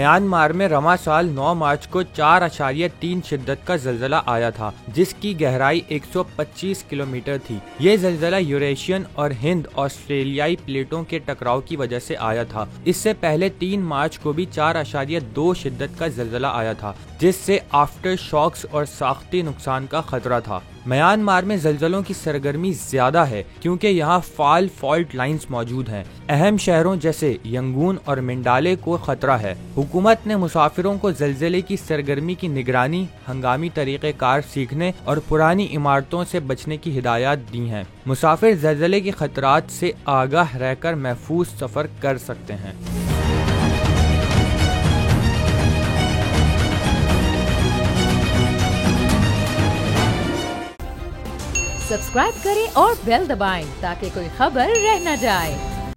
Myanmar में रवां साल 9 मार्च को 4.3 शिद्दत का ज़लज़ला आया था, जिसकी गहराई 125 किलोमीटर थी। ये ज़लज़ला यूरेशियन और हिंद ऑस्ट्रेलियाई प्लेटों के टकराव की वजह से आया था। इससे पहले 3 मार्च को भी 4.2 शिद्दत का ज़लज़ला आया था, जिससे आफ्टर शॉक्स और साख्ती नुकसान का खतरा था। म्यांमार में ज़लज़लों की सरगर्मी ज्यादा है क्योंकि यहाँ फॉल्ट लाइंस मौजूद हैं। अहम शहरों जैसे यंगून और मिंडाले को खतरा है। हुकूमत ने मुसाफिरों को ज़लज़ले की सरगर्मी की निगरानी, हंगामी तरीक़ेकार सीखने और पुरानी इमारतों से बचने की हिदायत दी हैं। मुसाफिर ज़लज़ले के खतरात से आगाह रहकर महफूज सफ़र कर सकते हैं। सब्सक्राइब करें और बेल दबाएं ताकि कोई खबर रह न जाए।